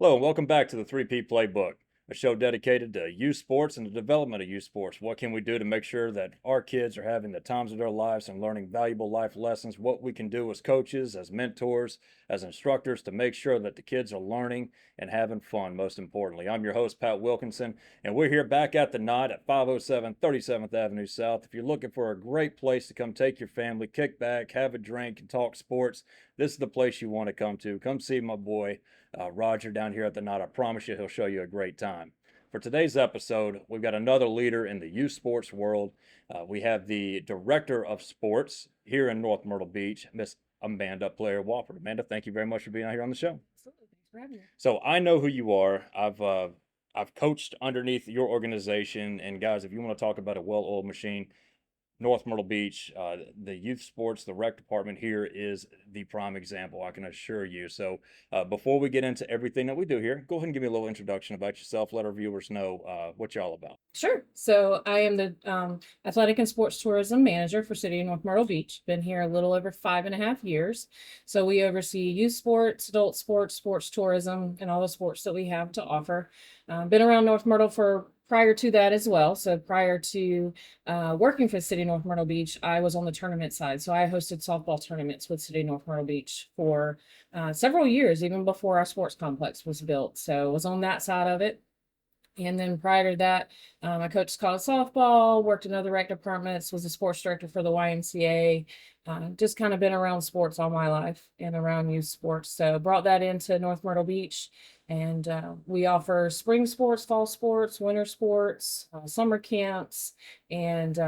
Hello, and welcome back to the 3P Playbook, a show dedicated to youth sports and the development of youth sports. What can we do to make sure that our kids are having the times of their lives and learning valuable life lessons? What we can do as coaches, as mentors, as instructors to make sure that the kids are learning and having fun, most importantly. I'm your host, Pat Wilkinson, and we're here back at the Knot at 507 37th Avenue South. If you're looking for a great place to come take your family, kick back, have a drink, and talk sports, this is the place you want to come to. Come see my boy. Roger down here at the Knot. I promise you he'll show you a great time. For today's episode, we've got another leader in the youth sports world. We have the director of sports here in North Myrtle Beach, Miss Amanda Player Wofford. Amanda, thank you very much for being out here on the show. Absolutely. Thanks for having me. So I know who you are. I've coached underneath your organization, and guys, if you want to talk about a well-oiled machine, North Myrtle Beach, the youth sports, the rec department here is the prime example, I can assure you. So before we get into everything that we do here, go ahead and give me a little introduction about yourself. Let our viewers know what you're all about. Sure. So I am the athletic and sports tourism manager for City of North Myrtle Beach. Been here a little over 5.5 years. So we oversee youth sports, adult sports, sports tourism, and all the sports that we have to offer. Been around North Myrtle for prior to that as well. So prior to working for City of North Myrtle Beach, I was on the tournament side. So I hosted softball tournaments with City of North Myrtle Beach for several years, even before our sports complex was built. So I was on that side of it. And then prior to that, I coached college softball, worked in other rec departments, was a sports director for the YMCA. Just kind of been around sports all my life and around youth sports. So brought that into North Myrtle Beach. And we offer spring sports, fall sports, winter sports, summer camps, and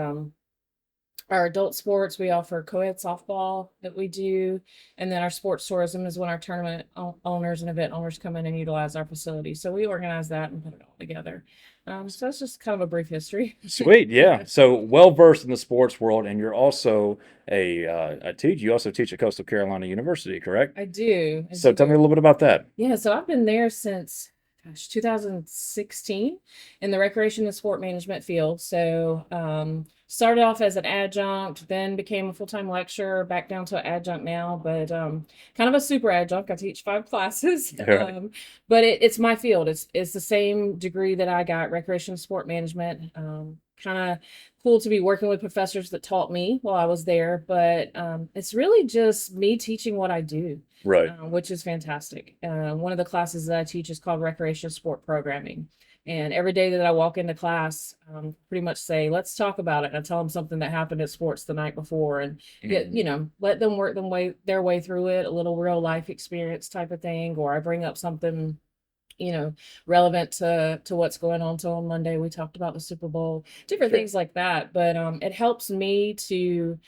our adult sports. We offer co-ed softball that we do. And then our sports tourism is when our tournament owners and event owners come in and utilize our facility. So we organize that and put it all together. So it's just kind of a brief history. Sweet, yeah. So well versed in the sports world, and you're also a teacher. You also teach at Coastal Carolina University, correct? I do. I So tell me a do. little bit about that. Yeah, so I've been there since 2016 in the recreation and sport management field. So started off as an adjunct, then became a full-time lecturer, back down to an adjunct now, but kind of a super adjunct. I teach 5 classes. All right. But it's my field. It's the same degree that I got, recreation and sport management. Kind of cool to be working with professors that taught me while I was there, but it's really just me teaching what I do, Right. which is fantastic. One of the classes that I teach is called Recreation Sport Programming. And every day that I walk into class, pretty much say, let's talk about it. And I tell them something that happened at sports the night before and get, let them work their way through it, a little real life experience type of thing. Or I bring up something relevant to what's going on. So on Monday, we talked about the Super Bowl, different Sure. things like that. But it helps me to,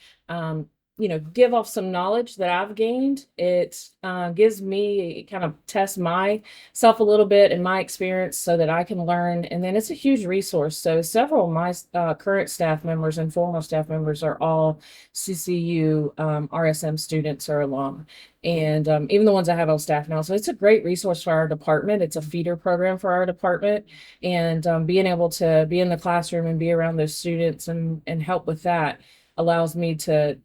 give off some knowledge that I've gained. It gives me kind of test myself a little bit and my experience so that I can learn. And then it's a huge resource. So several of my current staff members and former staff members are all CCU RSM students or alum. And even the ones I have on staff now. So it's a great resource for our department. It's a feeder program for our department. And being able to be in the classroom and be around those students and help with that allows me to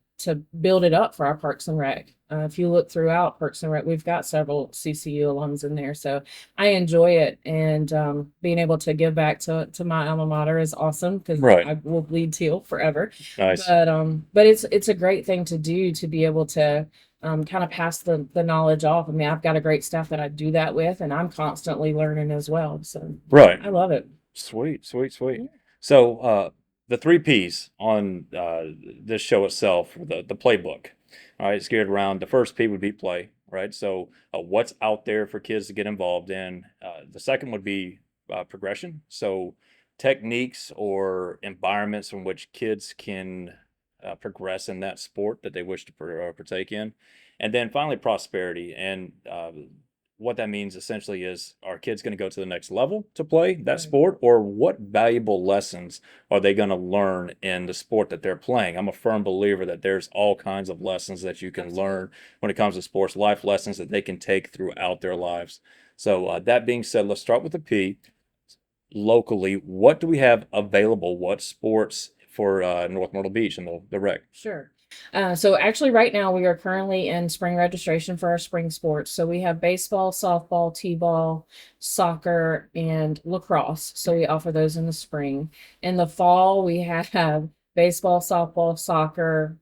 build it up for our Parks and Rec. If you look throughout Parks and Rec, we've got several CCU alums in there. So I enjoy it. And being able to give back to my alma mater is awesome because Right. I will bleed teal forever. Nice. But it's a great thing to do to be able to kind of pass the knowledge off. I mean, I've got a great staff that I do that with, and I'm constantly learning as well. So Right. I love it. Sweet, sweet, sweet. Yeah. So the 3Ps on this show itself, the playbook. All right, it's geared around the first P would be play, right? So what's out there for kids to get involved in. The second would be progression. So techniques or environments in which kids can progress in that sport that they wish to partake in. And then finally, prosperity. And what that means essentially is, are kids going to go to the next level to play that Right. sport, or what valuable lessons are they going to learn in the sport that they're playing? I'm a firm believer that there's all kinds of lessons that you can Absolutely. learn when it comes to sports, life lessons that they can take throughout their lives. So that being said, let's start with the P. Locally, what do we have available? What sports for North Myrtle Beach and the rec? Sure. So actually right now we are currently in spring registration for our spring sports. So we have baseball, softball, t-ball, soccer, and lacrosse. So we offer those in the spring. In the fall, we have baseball, softball, soccer,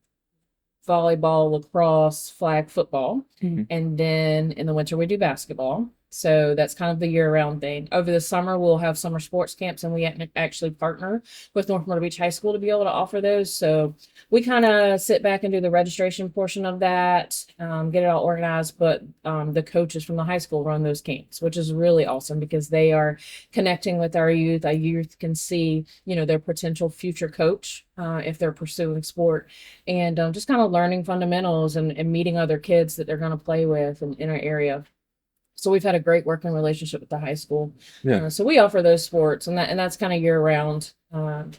volleyball, lacrosse, flag football. And then in the winter, we do basketball. So that's kind of the year-round thing. Over the summer, we'll have summer sports camps, and we actually partner with North Myrtle Beach High School to be able to offer those. So we kind of sit back and do the registration portion of that, get it all organized. But the coaches from the high school run those camps, which is really awesome because they are connecting with our youth. Our youth can see, their potential future coach if they're pursuing sport, and just kind of learning fundamentals and meeting other kids that they're going to play with in our area. So we've had a great working relationship with the high school. Yeah. So we offer those sports, and that's kind of year round. And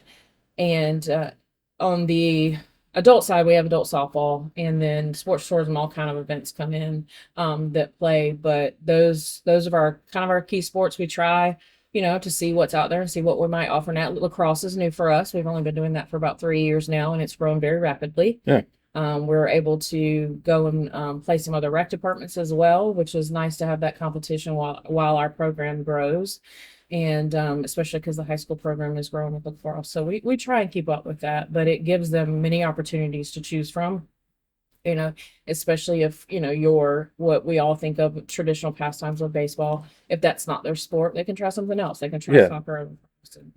on the adult side, we have adult softball, and then sports tourism. All kind of events come in that play, but those are our kind of our key sports. We try, to see what's out there and see what we might offer now. Lacrosse is new for us. We've only been doing that for about 3 years now, and it's grown very rapidly. Yeah. We're able to go and play some other rec departments as well, which is nice to have that competition while our program grows. And especially because the high school program is growing with lacrosse. So we try and keep up with that, but it gives them many opportunities to choose from, especially if, you're what we all think of traditional pastimes of baseball. If that's not their sport, they can try something else. They can try soccer,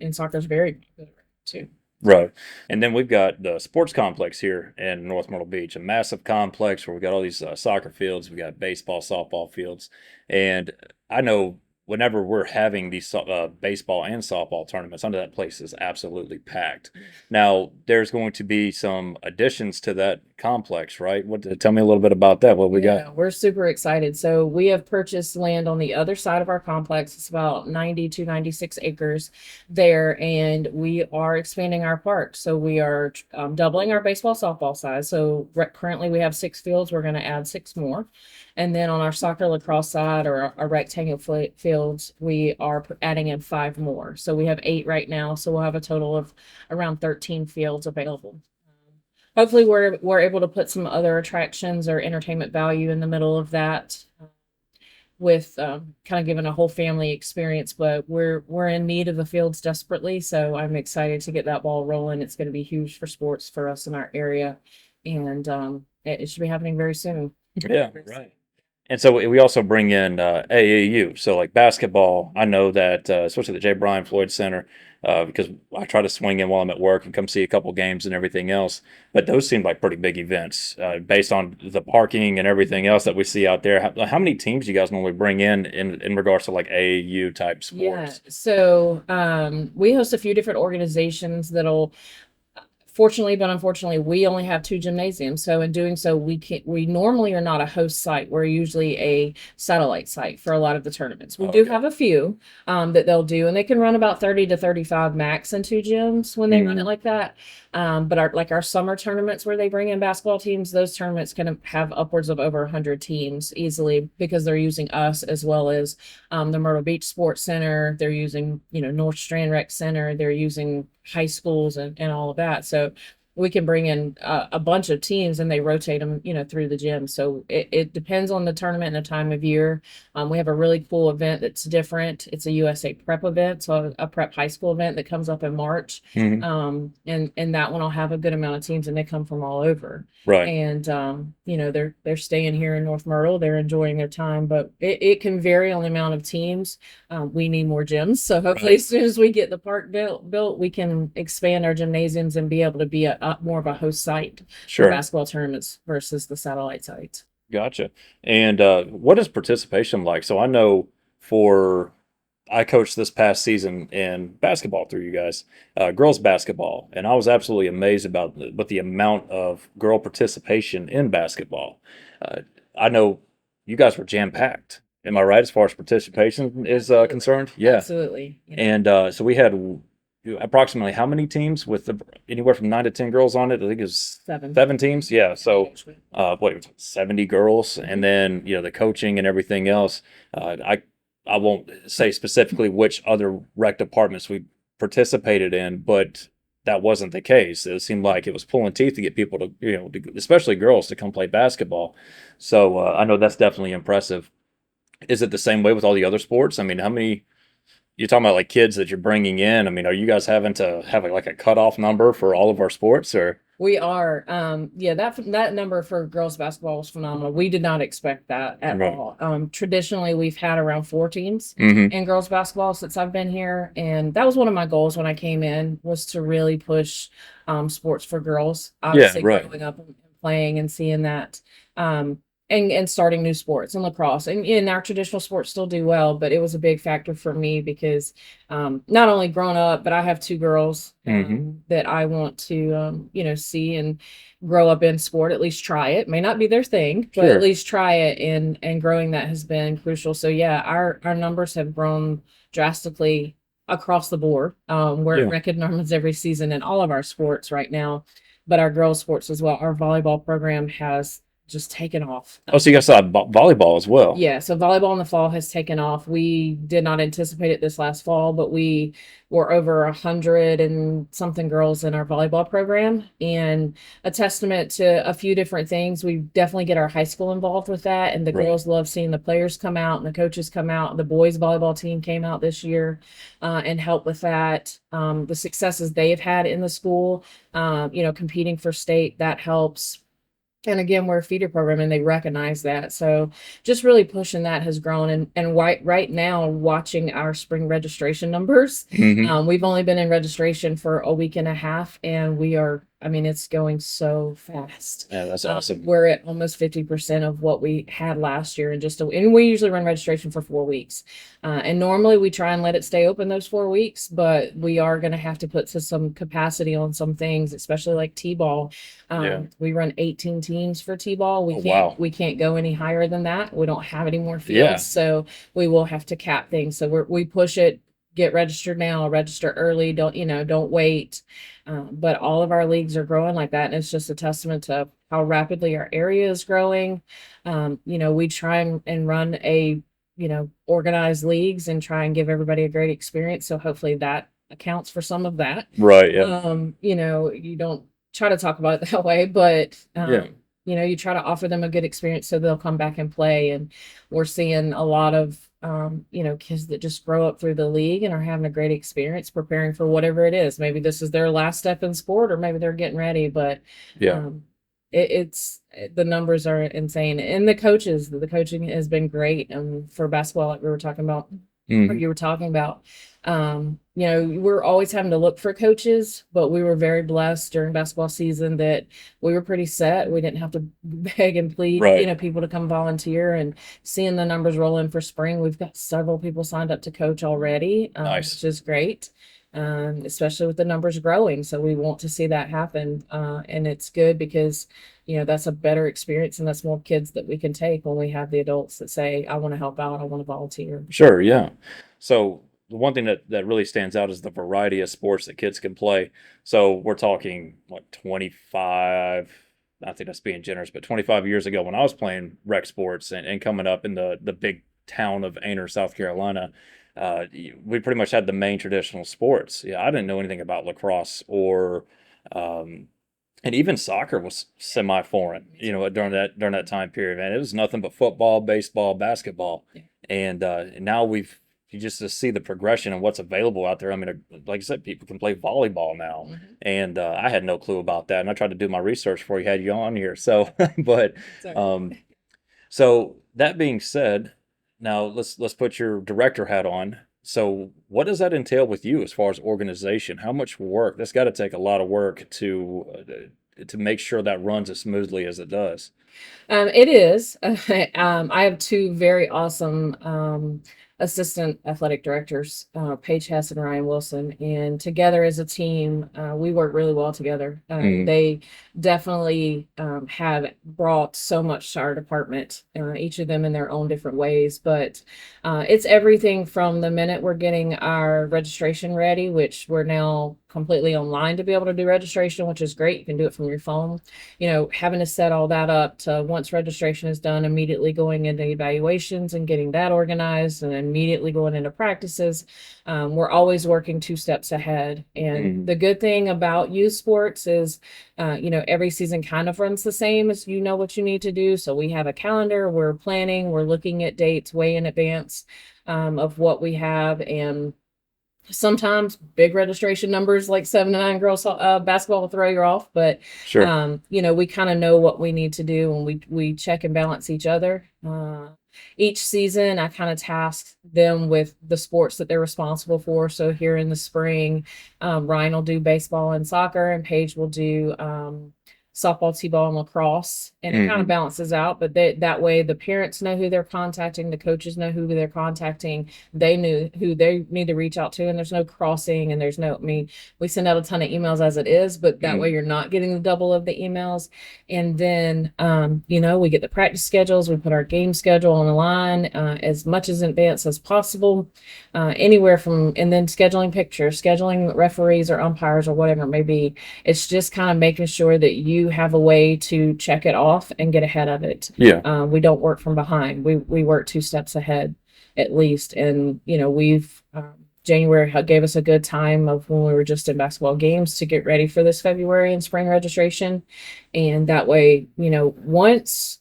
and soccer is very popular too. Right. And then we've got the sports complex here in North Myrtle Beach, a massive complex where we've got all these soccer fields, we got baseball, softball fields. And I know whenever we're having these baseball and softball tournaments, under that place is absolutely packed. Now, there's going to be some additions to that complex, right? Tell me a little bit about that. What we got? We're super excited. So we have purchased land on the other side of our complex. It's about 90 to 96 acres there, and we are expanding our park. So we are doubling our baseball softball size. So currently we have 6 fields. We're going to add 6 more. And then on our soccer lacrosse side, or our rectangular fields, we are adding in 5 more. So we have 8 right now. So we'll have a total of around 13 fields available. Hopefully we're able to put some other attractions or entertainment value in the middle of that, with kind of giving a whole family experience. But we're in need of the fields desperately, so I'm excited to get that ball rolling. It's going to be huge for sports for us in our area, and it should be happening very soon. Yeah, right. And so we also bring in AAU. So like basketball, I know that especially the J. Bryan Floyd Center, because I try to swing in while I'm at work and come see a couple games and everything else. But those seem like pretty big events based on the parking and everything else that we see out there. How many teams do you guys normally bring in regards to like AAU type sports? Yeah. So we host a few different organizations that'll. Fortunately, but unfortunately, we only have 2 gymnasiums. So in doing so, we normally are not a host site. We're usually a satellite site for a lot of the tournaments. We do have a few that they'll do, and they can run about 30 to 35 max in 2 gyms when they run it like that. But our summer tournaments where they bring in basketball teams, those tournaments can have upwards of over 100 teams easily, because they're using us as well as the Myrtle Beach Sports Center. They're using, North Strand Rec Center. They're using high schools and all of that. So we can bring in a bunch of teams, and they rotate them, through the gym. So it depends on the tournament and the time of year. We have a really cool event that's different. It's a USA prep event, so a prep high school event that comes up in March. And that one will have a good amount of teams, and they come from all over. Right. And they're staying here in North Myrtle. They're enjoying their time, but it can vary on the amount of teams. We need more gyms, so hopefully as soon as we get the park built, we can expand our gymnasiums and be able to be more of a host site for basketball tournaments versus the satellite sites. Gotcha. And what is participation like? So I know I coached this past season in basketball through you guys, girls basketball, and I was absolutely amazed about the amount of girl participation in basketball. I know you guys were jam-packed. Am I right as far as participation is concerned? Yeah. Absolutely. And so we had approximately how many teams with anywhere from 9 to 10 girls on it? I think it was 7 teams. Yeah. So, 70 girls, and then, the coaching and everything else. I won't say specifically which other rec departments we participated in, but that wasn't the case. It seemed like it was pulling teeth to get people to, especially girls, to come play basketball. So I know that's definitely impressive. Is it the same way with all the other sports? I mean, how many you're talking about, like kids that you're bringing in? I mean, are you guys having to have like a cutoff number for all of our sports, or? We are. Yeah, that number for girls basketball was phenomenal. We did not expect that at Right. all. Traditionally, we've had around 4 teams Mm-hmm. in girls basketball since I've been here, and that was one of my goals when I came in, was to really push sports for girls. Yeah. Obviously, Right. growing up and playing and seeing that. Um, and starting new sports and lacrosse and in our traditional sports still do well, but it was a big factor for me because not only grown up, but I have 2 girls Mm-hmm. that I want to, see and grow up in sport, at least try it. May not be their thing, but at Sure. least try it. And growing that has been crucial. So yeah, our numbers have grown drastically across the board. We're at Yeah. record numbers every season in all of our sports right now, but our girls sports as well. Our volleyball program has just taken off. Oh, so you guys saw volleyball as well. Yeah, so volleyball in the fall has taken off. We did not anticipate it this last fall, but we were over 100 and something girls in our volleyball program, and a testament to a few different things. We definitely get our high school involved with that, and the Right. girls love seeing the players come out and the coaches come out. The boys volleyball team came out this year and helped with that. The successes they've had in the school, competing for state, that helps. And again, we're a feeder program and they recognize that. So just really pushing that has grown. And right now, watching our spring registration numbers, Mm-hmm. we've only been in registration for a week and a half, and it's going so fast. Yeah, that's awesome. We're at almost 50% of what we had last year, and we usually run registration for 4 weeks. And normally we try and let it stay open those 4 weeks, but we are going to have to put some capacity on some things, especially like T-ball. Yeah. We run 18 teams for T-ball. Oh, wow. We can't go any higher than that. We don't have any more Yeah. fields, so we will have to cap things. So we push it, get registered now, register early, don't wait. But all of our leagues are growing like that, and it's just a testament to how rapidly our area is growing. We try and run organized leagues and try and give everybody a great experience. So hopefully that accounts for some of that. Right. Yeah. You don't try to talk about it that way, but Yeah. you try to offer them a good experience so they'll come back and play. And we're seeing a lot of kids that just grow up through the league and are having a great experience preparing for whatever it is. Maybe this is their last step in sport, or maybe they're getting ready, but Yeah. the numbers are insane. And the coaching has been great for basketball, like we were talking about, or Mm-hmm. you were talking about. We're always having to look for coaches, but we were very blessed during basketball season that we were pretty set. We didn't have to beg and plead, Right. people to come volunteer. And seeing the numbers roll in for spring, we've got several people signed up to coach already, Nice. which is great. Especially with the numbers growing. So we want to see that happen. And it's good because, that's a better experience, and that's more kids that we can take when we have the adults that say, I want to help out, I want to volunteer. Sure. Yeah. So the one thing that really stands out is the variety of sports that kids can play. So we're talking like 25. I think that's being generous, but 25 years ago when I was playing rec sports and coming up in the big town of Ainer, South Carolina, we pretty much had the main traditional sports. Yeah, I didn't know anything about lacrosse or um, and even soccer was semi-foreign, during that time period, man. It was nothing but football, baseball, basketball, Yeah. and now you just see the progression and what's available out there. I mean, like I said, people can play volleyball now, Mhm. and I had no clue about that, and I tried to do my research before you had you on here. So, but So um, so that being said, now let's put your director hat on. So what does that entail with you as far as organization? How much work? That's got to take a lot of work to make sure that runs as smoothly as it does. It is. I have 2 very awesome assistant athletic directors, Paige Hess and Ryan Wilson, and together as a team, we work really well together. Mm, They definitely have brought so much to our department, each of them in their own different ways. But it's everything from the minute we're getting our registration ready, which we're now completely online to be able to do registration, which is great. You can do it from your phone. Having to set all that up about once registration is done, immediately going into evaluations and getting that organized and immediately going into practices. We're always working 2 steps ahead. And the good thing about youth sports is, every season kind of runs the same as what you need to do. So we have a calendar, we're planning, we're looking at dates way in advance of what we have. And sometimes big registration numbers like 7 to 9 girls basketball will throw you off, but Sure. we kind of know what we need to do, and we check and balance each other. Each season I kind of task them with the sports that they're responsible for. So here in the spring, Ryan will do baseball and soccer, and Paige will do softball, t-ball, and lacrosse, and it kind of balances out. But that way the parents know who they're contacting, the coaches know who they're contacting, they knew who they need to reach out to, and there's no crossing, and there's no, I mean, we send out a ton of emails as it is, but that way you're not getting the double of the emails. And then we get the practice schedules, we put our game schedule on the line as much as in advance as possible, anywhere from, and then scheduling pictures, scheduling referees or umpires or whatever it may be. It's just kind of making sure that you have a way to check it off and get ahead of it. Yeah. We don't work from behind. We work 2 steps ahead at least. And, we've, January gave us a good time of when we were just in basketball games to get ready for this February and spring registration. And that way, once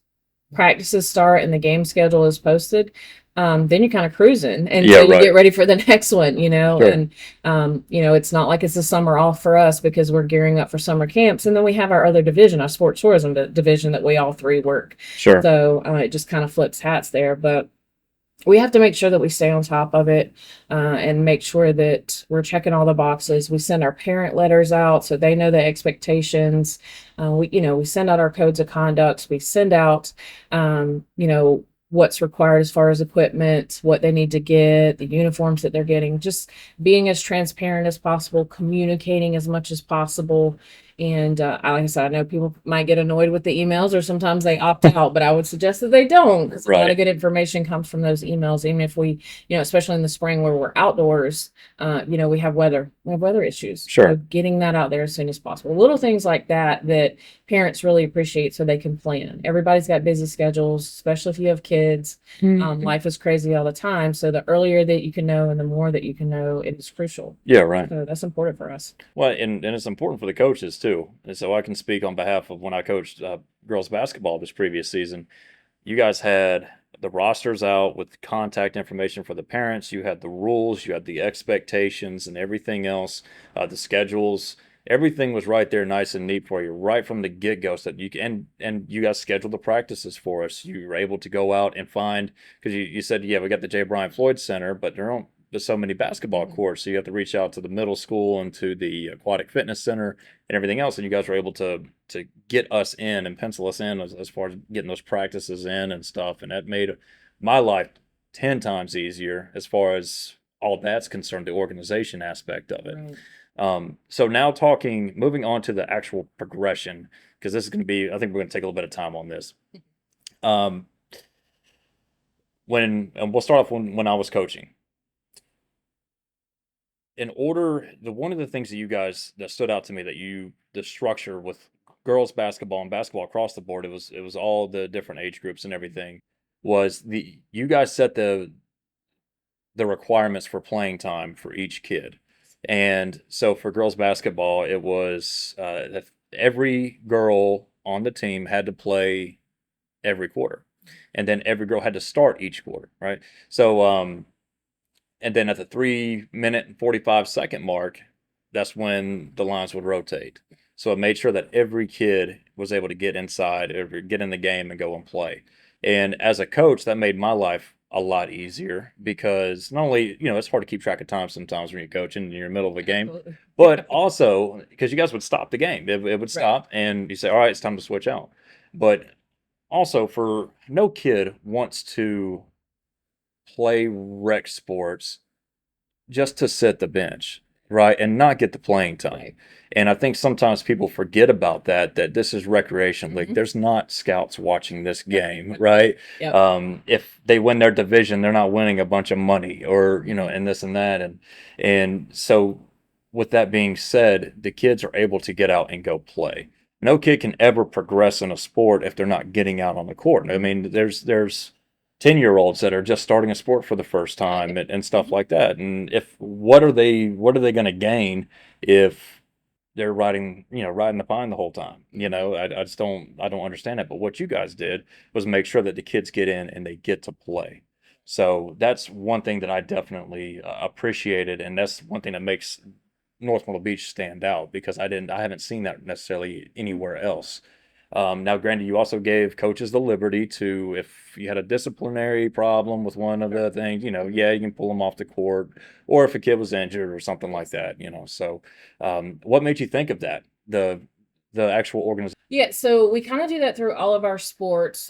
practices start and the game schedule is posted, then you're kind of cruising until you get ready for the next one, Sure. and, it's not like it's a summer off for us because we're gearing up for summer camps. And then we have our other division, our sports tourism division, that we all three work. Sure. So it just kind of flips hats there. But we have to make sure that we stay on top of it and make sure that we're checking all the boxes. We send our parent letters out so they know the expectations. We send out our codes of conduct. We send out, what's required as far as equipment, what they need to get, the uniforms that they're getting, just being as transparent as possible, communicating as much as possible. And like I said, I know people might get annoyed with the emails, or sometimes they opt out, but I would suggest that they don't, because a lot of good information comes from those emails. Even if we, especially in the spring where we're outdoors, we have weather issues. Sure. So getting that out there as soon as possible. Little things like that parents really appreciate, so they can plan. Everybody's got busy schedules, especially if you have kids. Life is crazy all the time. So the earlier that you can know and the more that you can know, it is crucial. Yeah, right. So that's important for us. Well, and it's important for the coaches too. And so I can speak on behalf of when I coached girls basketball this previous season. You guys had the rosters out with contact information for the parents. You had the rules, you had the expectations, and everything else, the schedules. Everything was right there, nice and neat for you, right from the get-go. So that you can, and you guys scheduled the practices for us. You were able to go out and find, because you said, yeah, we got the J. Bryant Floyd Center, but there's so many basketball courts, so you have to reach out to the middle school and to the aquatic fitness center and everything else. And you guys were able to get us in and pencil us in as far as getting those practices in and stuff. And that made my life 10 times easier as far as all that's concerned, the organization aspect of it. Right. So now moving on to the actual progression, because this is going to be, I think we're going to take a little bit of time on this. And we'll start off when I was coaching. One of the things that you guys that stood out to me, the structure with girls basketball and basketball across the board, it was all the different age groups and everything, was you guys set the requirements for playing time for each kid. And so for girls basketball, it was that every girl on the team had to play every quarter, and then every girl had to start each quarter, right? So and then at the 3 minute and 45-second mark, that's when the lines would rotate. So it made sure that every kid was able to get inside, or get in the game and go and play. And as a coach, that made my life a lot easier, because not only, it's hard to keep track of time sometimes when you're coaching and you're in the middle of a game, Absolutely. but also because you guys would stop the game. It would stop, and you say, all right, it's time to switch out. But also, for no kid wants to play rec sports just to sit the bench, right, and not get the playing time. Right. And I think sometimes people forget about that this is recreation league. Mhm. There's not scouts watching this game, right? Yep. If they win their division, they're not winning a bunch of money, or and this and that. And so with that being said, the kids are able to get out and go play. no kid can ever progress in a sport if they're not getting out on the court. I mean, there's 10-year-olds that are just starting a sport for the first time and stuff Mhm. like that. And if what are they going to gain if they're riding the pine the whole time? I just don't understand it. But what you guys did was make sure that the kids get in and they get to play. So that's one thing that I definitely appreciated, and that's one thing that makes North Myrtle Beach stand out because I haven't seen that necessarily anywhere else. Now, granted, you also gave coaches the liberty to, if you had a disciplinary problem with one of Sure. the things, yeah, you can pull them off the court, or if a kid was injured or something like that. So, what made you think of that? The actual organization. Yeah, so we kind of do that through all of our sports.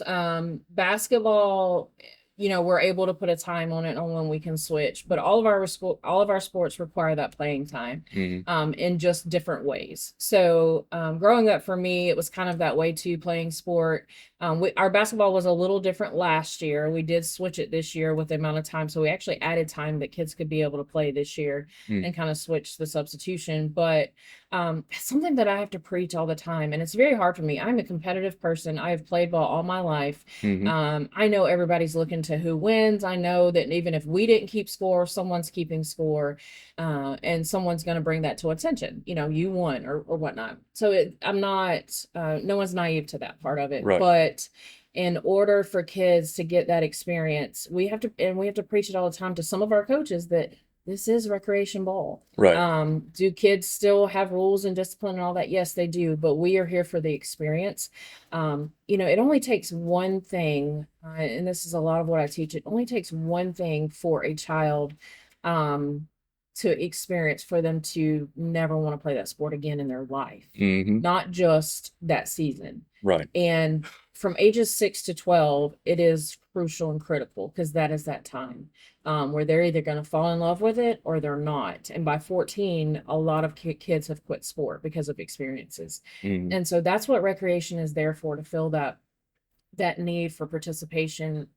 Basketball, we're able to put a time on it on when we can switch, but all of our sports require that playing time, Mhm. in just different ways. So, growing up for me, it was kind of that way too, playing sport. Our basketball was a little different last year. We did switch it this year with the amount of time, so we actually added time that kids could be able to play this year Mm. and kind of switch the substitution. But something that I have to preach all the time, and it's very hard for me. I'm a competitive person. I have played ball all my life. Mhm. I know everybody's looking to who wins. I know that even if we didn't keep score, someone's keeping score, and someone's going to bring that to attention. You won or whatnot. So I'm not. No one's naive to that part of it, Right. but in order for kids to get that experience, we have to preach it all the time to some of our coaches that this is recreation ball. Right. Do kids still have rules and discipline and all that? Yes, they do, but we are here for the experience. It only takes one thing, and this is a lot of what I teach. It only takes one thing for a child to experience for them to never want to play that sport again in their life, Mhm. not just that season. Right. And from ages 6 to 12, it is crucial and critical because that is that time where they're either going to fall in love with it or they're not. And by 14, a lot of kids have quit sport because of experiences. Mhm. And so that's what recreation is there for, to fill that need for participation.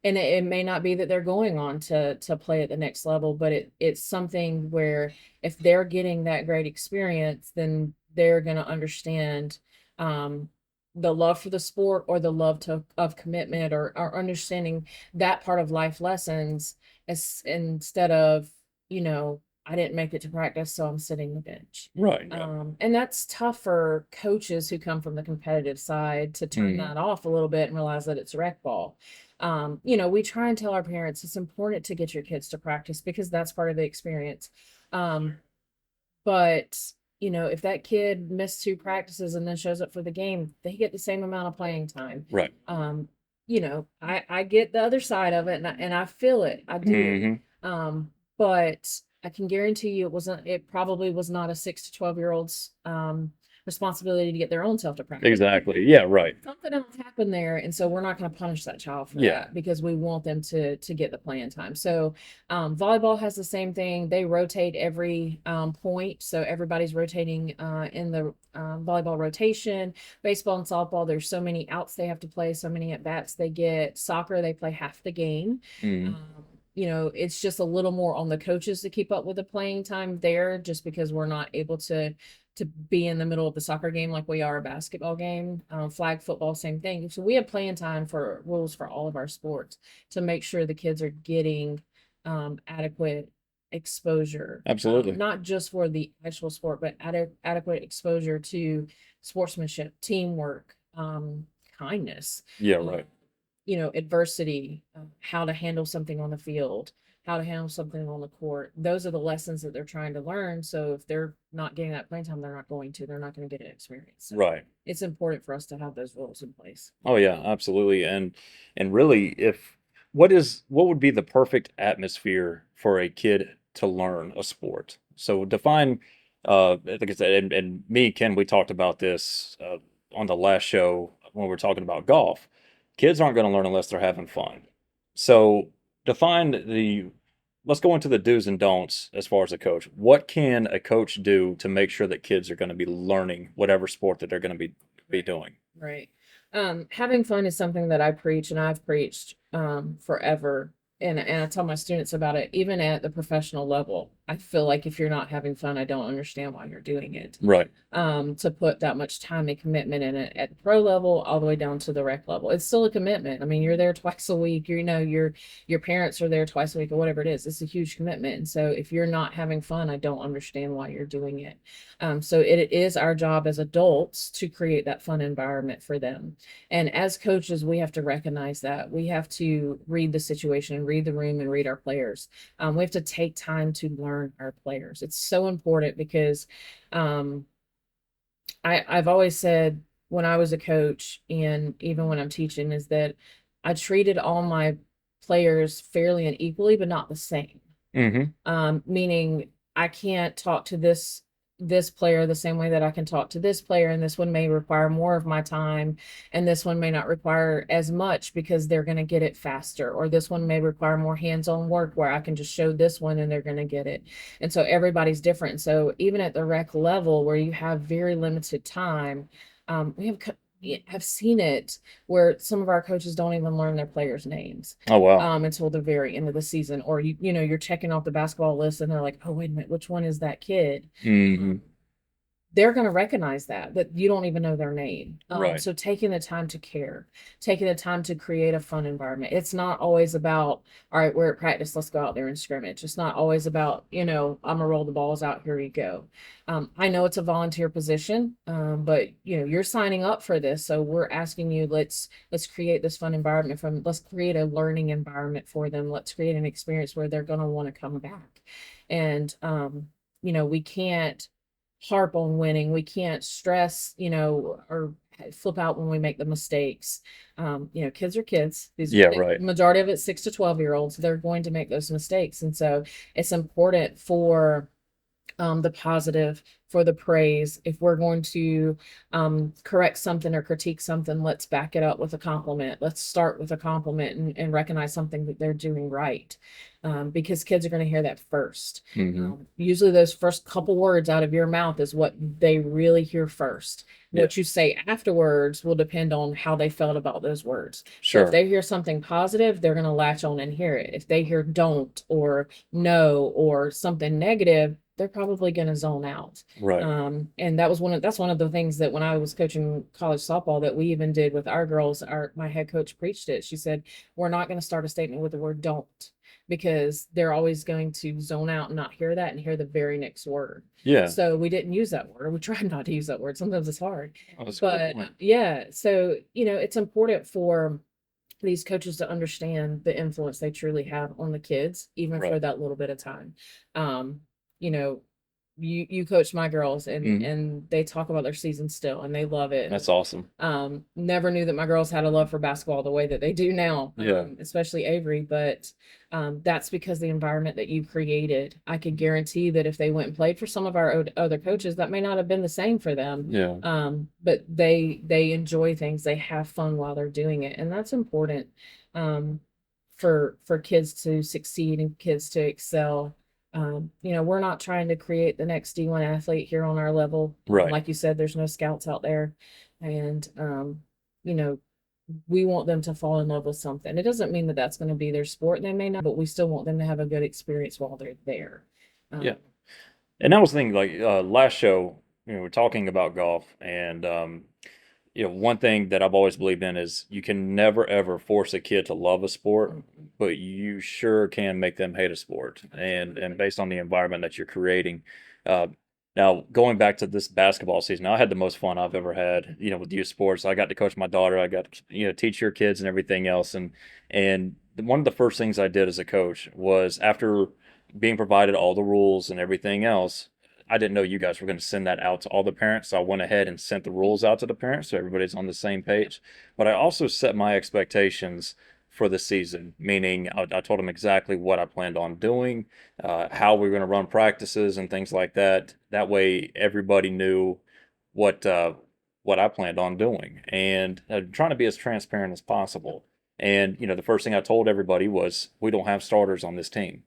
And it may not be that they're going on to play at the next level, but it's something where if they're getting that great experience, then they're going to understand um the love for the sport, or the love of commitment, or understanding that part of life lessons, instead of, I didn't make it to practice, so I'm sitting the bench. Right. Yeah. And that's tough for coaches who come from the competitive side to turn Mhm. that off a little bit and realize that it's rec ball. We try and tell our parents it's important to get your kids to practice because that's part of the experience. Um, but if that kid missed 2 practices and then shows up for the game, they get the same amount of playing time. Right. I get the other side of it, and I feel it. I do. Mhm. But I can guarantee you it probably was not a 6 to 12-year-old's responsibility to get their own self to practice. Exactly. Yeah. Right. Something else happened there, and so we're not going to punish that child for Yeah. that because we want them to get the playing time. So volleyball has the same thing. They rotate every point, so everybody's rotating in the volleyball rotation. Baseball and softball, there's so many outs they have to play, so many at bats they get. Soccer, they play half the game. Mhm. It's just a little more on the coaches to keep up with the playing time there, just because we're not able to be in the middle of the soccer game like we are a basketball game. Flag football, same thing. So we have playing time for rules for all of our sports to make sure the kids are getting adequate exposure, Absolutely. not just for the actual sport, but adequate exposure to sportsmanship, teamwork, kindness. Yeah. um, Right. Adversity, how to handle something on the field, how to handle something on the court. Those are the lessons that they're trying to learn. So if they're not getting that playing time, they're not going to get an experience. So Right. it's important for us to have those rules in place. Oh yeah, absolutely. And really, if what would be the perfect atmosphere for a kid to learn a sport? So define, like I said, and me and Ken, we talked about this on the last show when we were talking about golf. Kids aren't going to learn unless they're having fun. So define let's go into the do's and don'ts as far as a coach. What can a coach do to make sure that kids are going to be learning whatever sport that they're going to be doing? Right. Having fun is something that I preach, and I've preached forever. And I tell my students about it, even at the professional level. I feel like if you're not having fun, I don't understand why you're doing it. Right. To put that much time and commitment in it at the pro level all the way down to the rec level. It's still a commitment. I mean, you're there twice a week. You know, your parents are there twice a week or whatever it is. It's a huge commitment. And so if you're not having fun, I don't understand why you're doing it. So it is our job as adults to create that fun environment for them. And as coaches, we have to recognize that. We have to read the situation, read the room, and read our players. We have to take time to learn our players. It's so important because um, I've always said when I was a coach and even when I'm teaching is that I treated all my players fairly and equally, but not the same. Mm-hmm. Meaning I can't talk to this player the same way that I can talk to this player, and this one may require more of my time, and this one may not require as much because they're going to get it faster, or this one may require more hands-on work where I can just show this one and they're going to get it. And so everybody's different. So even at the rec level where you have very limited time, have seen it where some of our coaches don't even learn their players' names Oh, wow. until the very end of the season, or you know, you're checking off the basketball list and they're like, oh, wait a minute, which one is that kid? Mm-hmm. They're going to recognize that you don't even know their name. Right. So taking the time to care, taking the time to create a fun environment. It's not always about, all right, we're at practice, let's go out there and scrimmage. It's not always about, you know, I'm gonna roll the balls out, here we go. I know it's a volunteer position, but you know, you're signing up for this, so we're asking you, let's create this fun environment let's create a learning environment for them. Let's create an experience where they're going to want to come back. And you know, we can't harp on winning. We can't stress, you know, or flip out when we make the mistakes. You know, kids are kids. Yeah, right. Majority of it 6 to 12 year olds, they're going to make those mistakes. And so it's important for the positive, for the praise. If we're going to correct something or critique something, let's back it up with a compliment. Let's start with a compliment and recognize something that they're doing right. Because kids are going to hear that first. Mm-hmm. Usually those first couple words out of your mouth is what they really hear first. Yeah. What you say afterwards will depend on how they felt about those words. So Sure. if they hear something positive, they're going to latch on and hear it. If they hear don't or no or something negative, they're probably going to zone out. Right. And that's one of the things that when I was coaching college softball that we even did with our girls, my head coach preached it. She said, we're not going to start a statement with the word don't, because they're always going to zone out and not hear that and hear the very next word. Yeah. So we didn't use that word. We tried not to use that word. Sometimes it's hard. Oh, that's a good But point. yeah, so you know, it's important for these coaches to understand the influence they truly have on the kids, even for Right. that little bit of time. You know, you coach my girls Mhm. and they talk about their season still and they love it. That's awesome. Never knew that my girls had a love for basketball the way that they do now. Yeah. Especially Avery, but that's because the environment that you created. I can guarantee that if they went and played for some of our other coaches, that may not have been the same for them. Yeah. But they enjoy things, they have fun while they're doing it, and that's important for kids to succeed and kids to excel. You know, we're not trying to create the next D1 athlete here on our level. Right. Like you said, there's no scouts out there. And, you know, we want them to fall in love with something. It doesn't mean that that's going to be their sport. They may not, but we still want them to have a good experience while they're there. Yeah. And that was the thing, like last show, you know, we're talking about golf, and you know, one thing that I've always believed in is you can never ever force a kid to love a sport, but you sure can make them hate a sport, and based on the environment that you're creating. Uh, Now, going back to this basketball season, I had the most fun I've ever had, you know, with youth sports. I got to coach my daughter. I got to, you know, teach your kids and everything else. And one of the first things I did as a coach was, after being provided all the rules and everything else, I didn't know you guys were going to send that out to all the parents. So I went ahead and sent the rules out to the parents so everybody's on the same page. But I also set my expectations for the season, meaning I told them exactly what I planned on doing, how we were going to run practices and things like that. That way, everybody knew what what I planned on doing, and trying to be as transparent as possible. And you know, the first thing I told everybody was, we don't have starters on this team.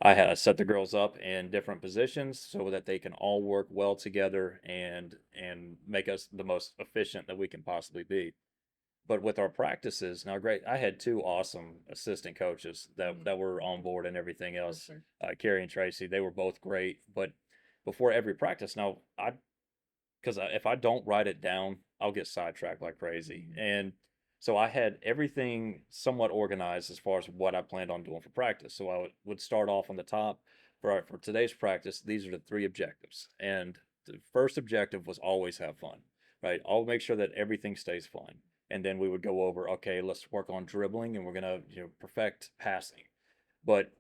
I had set the girls up in different positions so that they can all work well together and make us the most efficient that we can possibly be. But with our practices, now great, I had two awesome assistant coaches that were on board and everything For else. sure. Carrie and Tracy, they were both great. But before every practice, now I because if I don't write it down, I'll get sidetracked like crazy. And so I had everything somewhat organized as far as what I planned on doing for practice. So I would start off on the top. For today's practice, these are the three objectives. And the first objective was always have fun, right? I'll make sure that everything stays fun. And then we would go over, okay, let's work on dribbling and we're going to, perfect passing. But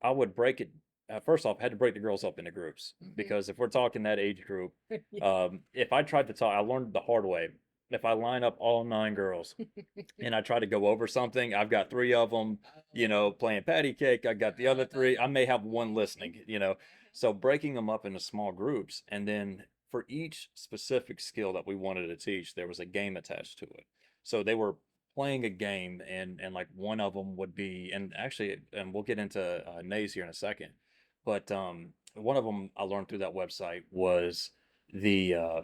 I would break it. First off, I had to break the girls up into groups because if we're talking that age group, if I tried to talk, I learned the hard way. If I line up all nine girls and I try to go over something, I've got three of them, playing patty cake. I got the other three. I may have one listening. So breaking them up into small groups, and then for each specific skill that we wanted to teach, there was a game attached to it. So they were playing a game, and like one of them would be, and actually, and we'll get into nays here in a second, but one of them I learned through that website was the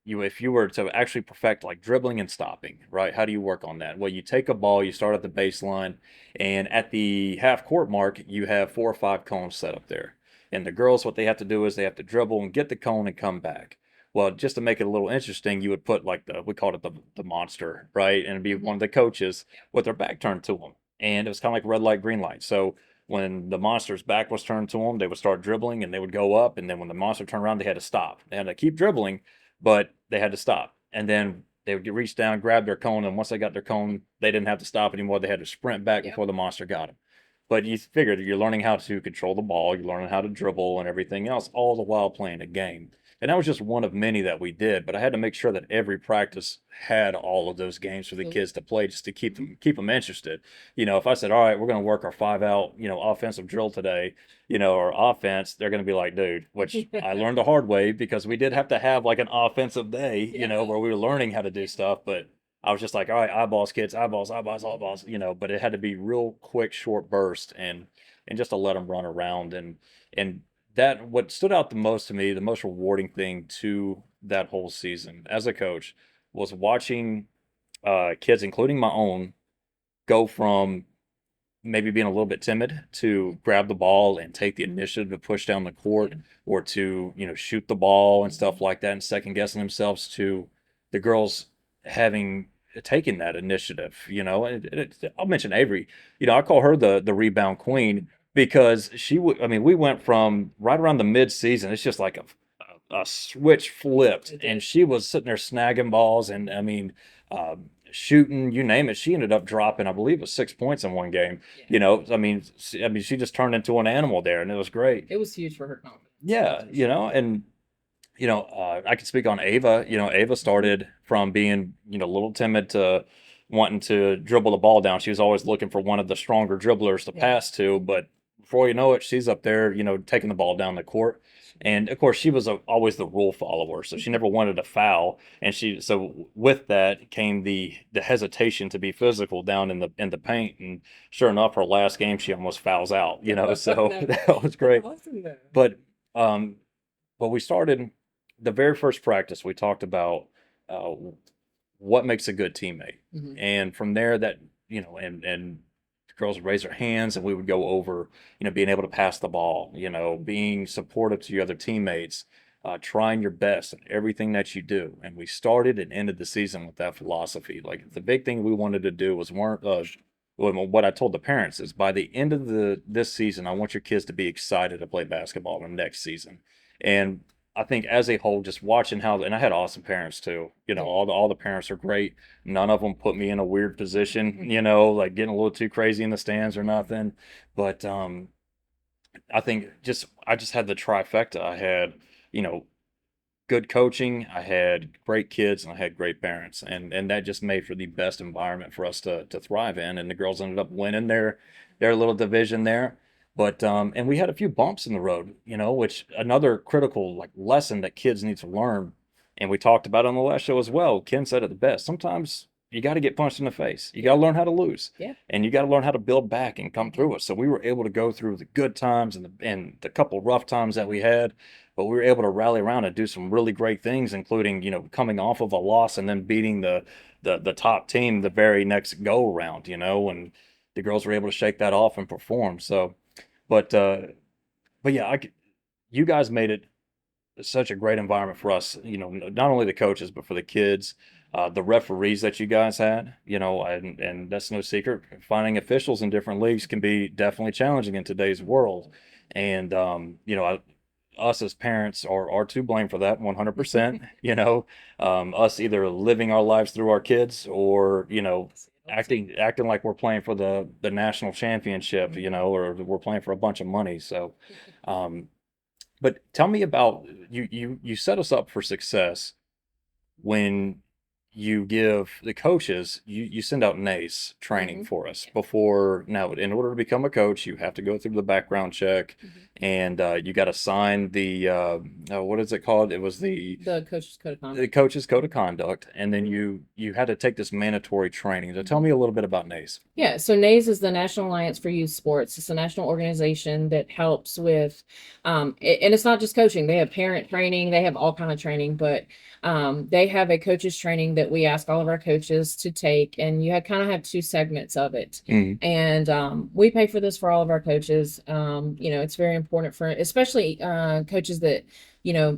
if you were to actually perfect like dribbling and stopping, right? How do you work on that? Well, you take a ball, you start at the baseline, and at the half court mark, you have 4 or 5 cones set up there. And the girls, what they have to do is they have to dribble and get the cone and come back. Well, just to make it a little interesting, you would put like we called it the monster, right? And it'd be one of the coaches with their back turned to them. And it was kind of like red light, green light. So when the monster's back was turned to them, they would start dribbling and they would go up. And then when the monster turned around, they had to stop. They had to keep dribbling, but they had to stop. And then they would reach down, grab their cone, and once they got their cone, they didn't have to stop anymore. They had to sprint back before the monster got them. But you figure that you're learning how to control the ball, you're learning how to dribble and everything else, all the while playing a game. And that was just one of many that we did. But I had to make sure that every practice had all of those games for the kids to play, just to keep them interested. If I said, all right, we're going to work our 5 out, offensive drill today, or offense, they're going to be like, dude, which I learned the hard way because we did have to have like an offensive day, where we were learning how to do stuff. But I was just like, all right, eyeballs, kids, eyeballs, eyeballs, eyeballs, but it had to be real quick, short burst and just to let them run around. And that what stood out the most to me, the most rewarding thing to that whole season as a coach was watching kids, including my own, go from maybe being a little bit timid to grab the ball and take the initiative to push down the court or to, shoot the ball and stuff like that and second guessing themselves to the girls having taken that initiative. I'll mention Avery. I call her the rebound queen because she would. I mean, we went from right around the mid season. It's just like a switch flipped, and she was sitting there snagging balls, and I mean, shooting, you name it. She ended up dropping, I believe, it was 6 points in one game. I mean, she just turned into an animal there, and it was great. It was huge for her confidence. Yeah, and I can speak on Ava. Ava started from being, a little timid to wanting to dribble the ball down. She was always looking for one of the stronger dribblers to pass to, but before you know it, she's up there, taking the ball down the court. And of course, she was always the rule follower, so she never wanted to foul. And so with that came the hesitation to be physical down in the paint. And sure enough, her last game, she almost fouls out. So that was great. Awesome, though. But um, but we started the very first practice. We talked about uh, what makes a good teammate, and from there, that and the girls would raise their hands, and we would go over being able to pass the ball, being supportive to your other teammates, trying your best in everything that you do. And we started and ended the season with that philosophy. Like the big thing we wanted to do was what I told the parents is by the end of this season, I want your kids to be excited to play basketball in the next season. And I think as a whole, just watching how, and I had awesome parents too. All the parents are great. None of them put me in a weird position, like getting a little too crazy in the stands or nothing. But I think I just had the trifecta. I had, good coaching, I had great kids, and I had great parents, and that just made for the best environment for us to thrive in. And the girls ended up winning their little division there. But and we had a few bumps in the road, which another critical like lesson that kids need to learn. And we talked about it on the last show as well. Ken said it the best. Sometimes you got to get punched in the face. You got to learn how to lose. Yeah. And you got to learn how to build back and come through it. So we were able to go through the good times and the couple rough times that we had, but we were able to rally around and do some really great things, including, coming off of a loss and then beating the the top team the very next go around, and the girls were able to shake that off and perform. So, but but yeah, you guys made it such a great environment for us, not only the coaches, but for the kids, the referees that you guys had, and that's no secret. Finding officials in different leagues can be definitely challenging in today's world. And, us as parents are to blame for that 100%, us either living our lives through our kids or, acting like we're playing for the national championship, or we're playing for a bunch of money. So, um, but tell me about you set us up for success when you give the coaches you send out NACE training Mhm. for us before. Now, in order to become a coach, you have to go through the background check, Mhm. and you got to sign the what is it called? It was The coach's code of the conduct. coach's code of conduct, and then you had to take this mandatory training. So tell Mhm. me a little bit about NACE. Yeah, so NAYS is the National Alliance for Youth Sports. It's a national organization that helps with, and it's not just coaching. They have parent training. They have all kind of training, but they have a coaches training that we ask all of our coaches to take, and you kind of have two segments of it. Mhm. And we pay for this for all of our coaches. It's very important for, especially coaches that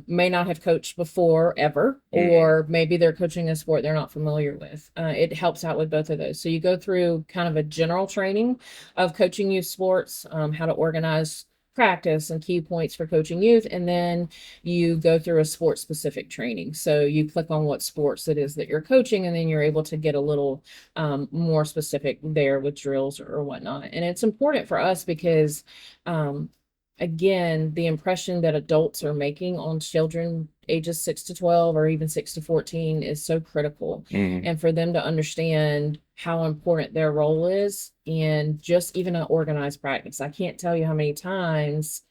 may not have coached before ever, or maybe they're coaching a sport they're not familiar with. It helps out with both of those. So you go through kind of a general training of coaching youth sports, how to organize practice and key points for coaching youth, and then you go through a sport specific training. So you click on what sports it is that you're coaching, and then you're able to get a little more specific there with drills or whatnot. And it's important for us because um, again, the impression that adults are making on children ages 6 to 12 or even 6 to 14 is so critical. Mhm. And for them to understand how important their role is in just even an organized practice. I can't tell you how many times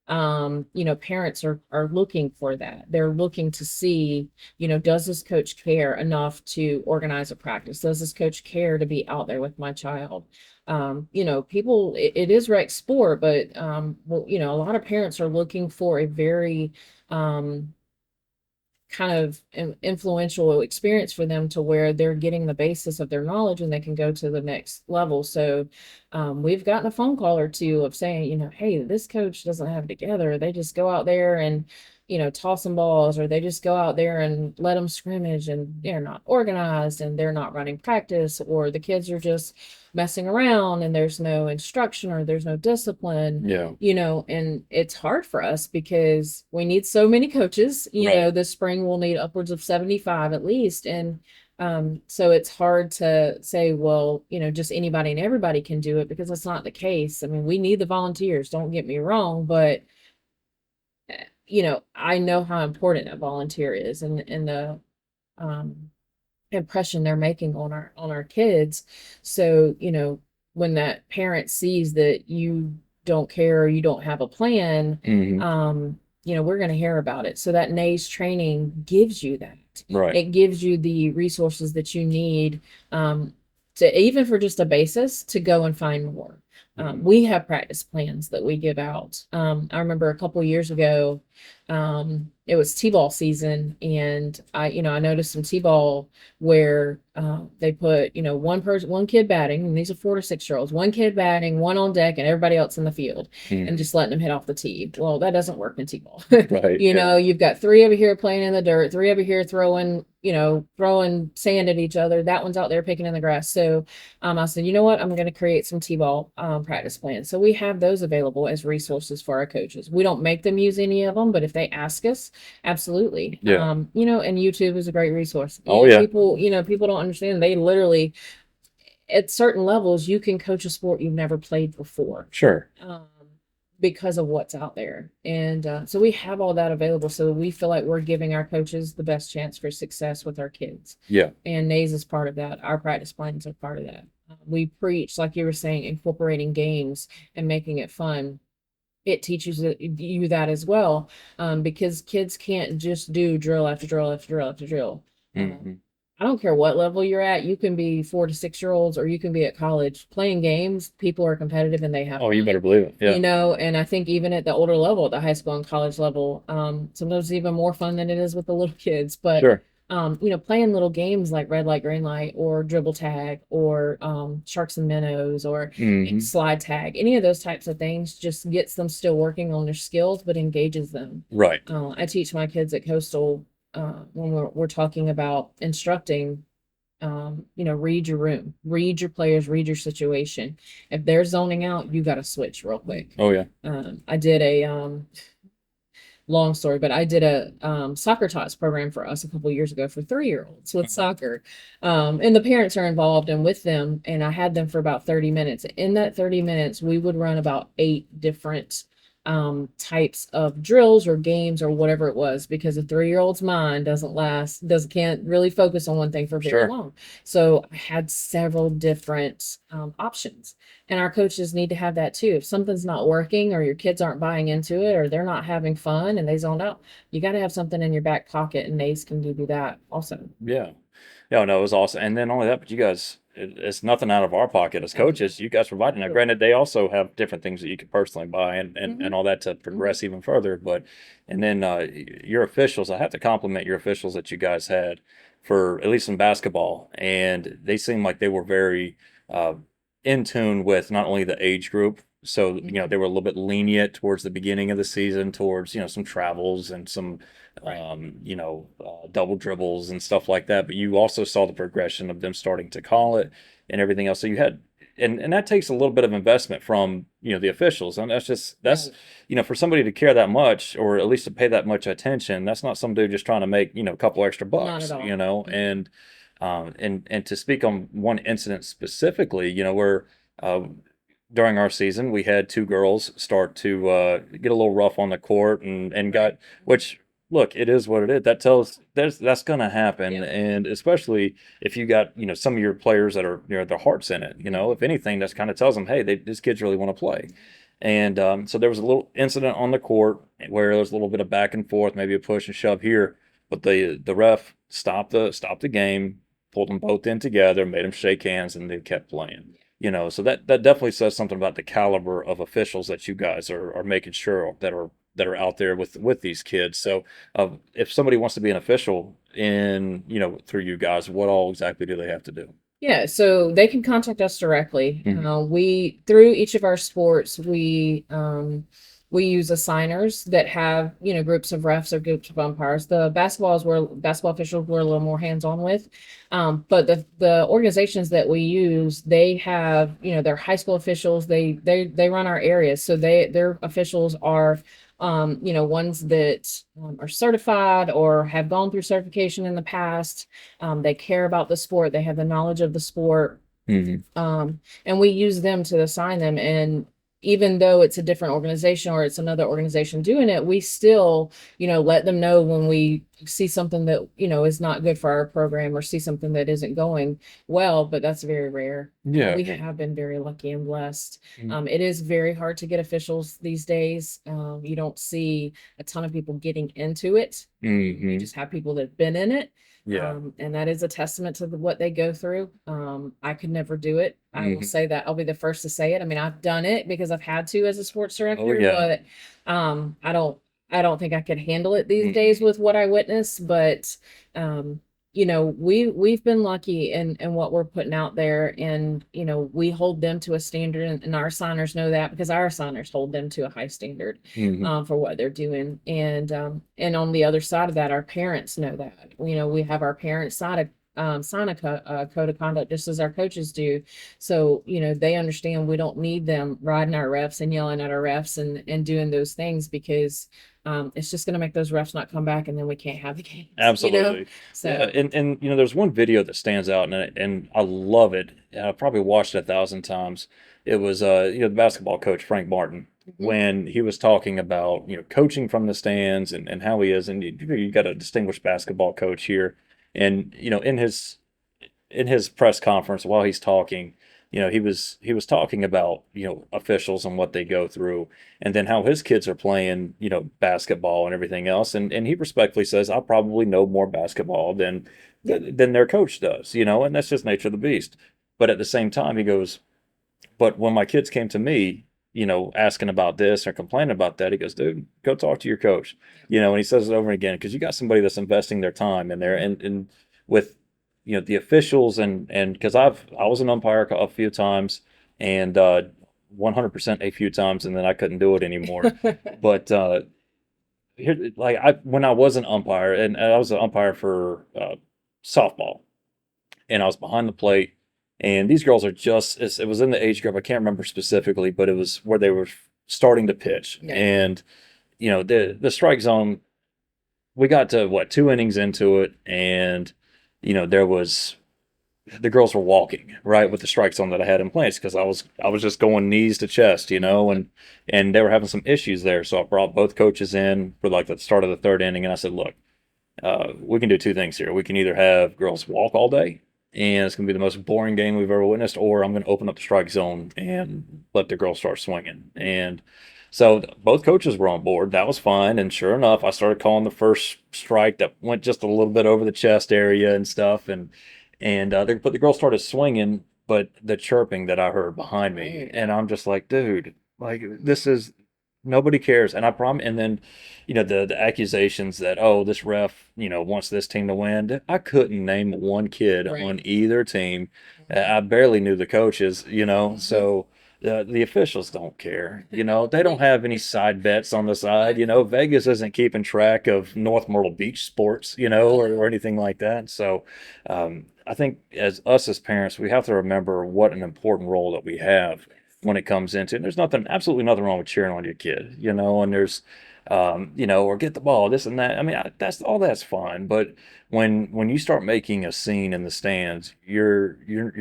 parents are looking for that. They're looking to see, does this coach care enough to organize a practice? Does this coach care to be out there with my child? People, it is rec sport, but a lot of parents are looking for a very kind of influential experience for them to where they're getting the basis of their knowledge and they can go to the next level. So we've gotten a phone call or two of saying, hey, this coach doesn't have it together. They just go out there and toss some balls, or they just go out there and let them scrimmage, and they're not organized and they're not running practice, or the kids are just messing around and there's no instruction or there's no discipline. Yeah. And it's hard for us because we need so many coaches. Right. This spring we'll need upwards of 75 at least. And so it's hard to say, well, just anybody and everybody can do it, because that's not the case. I mean, we need the volunteers, don't get me wrong, but I know how important a volunteer is, and the um impression they're making on our kids. So when that parent sees that you don't care or you don't have a plan, Mhm. we're going to hear about it. So that NAES training gives you that. Right. It gives you the resources that you need, to even for just a basis to go and find more. We have practice plans that we give out. I remember a couple years ago, it was T-ball season, and I noticed some T-ball where they put one kid batting, and these are 4 to 6 year olds, one kid batting, one on deck, and everybody else in the field, and Mhm. just letting them hit off the tee. Well, that doesn't work in T-ball. Right. Yeah. You've got three over here playing in the dirt, three over here throwing sand at each other. That one's out there picking in the grass. So I said, you know what? I'm going to create some T-ball practice plans. So we have those available as resources for our coaches. We don't make them use any of them, but if they ask us, absolutely. Yeah. And YouTube is a great resource. Oh yeah. People don't understand. They literally, at certain levels, you can coach a sport you've never played before. Sure. Because of what's out there. And so we have all that available. So we feel like we're giving our coaches the best chance for success with our kids. Yeah. And NAES is part of that. Our practice plans are part of that. We preach, like you were saying, incorporating games and making it fun. It teaches you that as well, because kids can't just do drill after drill after drill after drill. Mhm. I don't care what level you're at. You can be 4 to 6 year olds, or you can be at college playing games. People are competitive and they have Oh, you fun. better believe it. Yeah. And I think even at the older level, at the high school and college level, sometimes it's even more fun than it is with the little kids. But Sure. playing little games like red light, green light, or dribble tag, or sharks and minnows, or Hmm. slide tag, any of those types of things just gets them still working on their skills, but engages them. Right. I teach my kids at Coastal when we're talking about instructing. Read your room, read your players, read your situation. If they're zoning out, you got to switch real quick. Oh yeah. I did a long story, but I did a soccer tots program for us a couple years ago for 3-year-olds with soccer. And the parents are involved and with them. And I had them for about 30 minutes. In that 30 minutes, we would run about 8 different types of drills or games or whatever it was, because a 3-year-old's mind can't really focus on one thing for very Sure. long. So I had several different options. And our coaches need to have that too. If something's not working, or your kids aren't buying into it, or they're not having fun and they zoned out, you got to have something in your back pocket, and Nays can give you that also. Yeah. Yeah, no, it was awesome. And then only that, but you guys, it's nothing out of our pocket as coaches. You guys providing that. Granted, they also have different things that you could personally buy and all that to progress even further. But, and then your officials, I have to compliment your officials that you guys had for at least in basketball. And they seemed like they were very uh, in tune with not only the age group. So, they were a little bit lenient towards the beginning of the season, towards, some travels and some Right. double dribbles and stuff like that. But you also saw the progression of them starting to call it and everything else. So you had, and that takes a little bit of investment from, the officials. And that's, Right. for somebody to care that much, or at least to pay that much attention, that's not some dude just trying to make, a couple extra Not at bucks, all. and to speak on one incident specifically, where, during our season, we had two girls start to get a little rough on the court and got, which, look, it is what it is. That tells that's going to happen, Yeah. and especially if you got some of your players that are their hearts in it. If anything, that's kind of tells them, hey, these kids really want to play. And so there was a little incident on the court where there was a little bit of back and forth, maybe a push and shove here, but the ref stopped the game, pulled them both in together, made them shake hands, and they kept playing. So that definitely says something about the caliber of officials that you guys are making sure that are out there with these kids. So if somebody wants to be an official in through you guys, what all exactly do they have to do? Yeah, so they can contact us directly. Mhm. We through each of our sports, we use assigners that have groups of refs or groups of umpires. The basketball officials we're a little more hands on with, but the organizations that we use, they have their high school officials. They run our areas, so their officials are ones that are certified or have gone through certification in the past. They care about the sport. They have the knowledge of the sport. Mhm. And we use them to assign them. And even though it's a different organization or it's another organization doing it, we still, let them know when we see something that, is not good for our program, or see something that isn't going well, but that's very rare. Yeah. We have been very lucky and blessed. Mhm. It is very hard to get officials these days. You don't see a ton of people getting into it. You Mhm. just have people that have been in it. Yeah. And that is a testament to what they go through. I could never do it. I will Mhm. say that. I'll be the first to say it. I mean, I've done it because I've had to as a sports Oh director, yeah. but I don't think I could handle it these days Mhm. with what I witnessed. But um, we've been lucky in what we're putting out there, and we hold them to a standard, and our signers know that, because our signers hold them to a high standard Mhm. for what they're doing. And on the other side of that, our parents know that. We have our parents sign a code of conduct just as our coaches do. So, they understand we don't need them riding our refs and yelling at our refs and doing those things, because it's just going to make those refs not come back, and then we can't have the games. Absolutely. Yeah, So, and there's one video that stands out, and I love it. I probably watched it 1,000 times. It was the basketball coach Frank Martin, mhm. when he was talking about coaching from the stands and how he is, and you got a distinguished basketball coach here, and in his press conference while he's talking, he was talking about officials and what they go through, and then how his kids are playing basketball and everything else, and he respectfully says, I probably know more basketball than Yeah. than their coach does, and that's just nature of the beast. But at the same time, he goes, but when my kids came to me, asking about this or complaining about that, he goes, dude, go talk to your coach. And he says it over and again because you got somebody that's investing their time in there, and with the officials, and because I was an umpire a few times, and 100% a few times, and then I couldn't do it anymore. But here, like when I was an umpire, and I was an umpire for softball, and I was behind the plate. And these girls are it was in the age group. I can't remember specifically, but it was where they were starting to pitch. Yeah. And, the strike zone, we got to what, 2 innings into it. And, there was, the girls were walking right with the strike zone that I had in place because I was just going knees to chest, and they were having some issues there. So I brought both coaches in for like the start of the third inning. And I said, look, we can do two things here. We can either have girls walk all day, and it's going to be the most boring game we've ever witnessed, or I'm going to open up the strike zone and let the girls start swinging. And so both coaches were on board. That was fine. And sure enough, I started calling the first strike that went just a little bit over the chest area and stuff. But the girls started swinging, but the chirping that I heard behind me, and I'm just like, dude, like this is nobody cares. And I promise. And then, the accusations that, oh, this ref, wants this team to win. I couldn't name one kid Right. on either team. I barely knew the coaches, so the officials don't care. They don't have any side bets on the side. Vegas isn't keeping track of North Myrtle Beach sports, or anything like that. So I think as parents, we have to remember what an important role that we have when it comes into, and there's absolutely nothing wrong with cheering on your kid, and there's, or get the ball, this and that. I mean, that's fine. But when you start making a scene in the stands, you're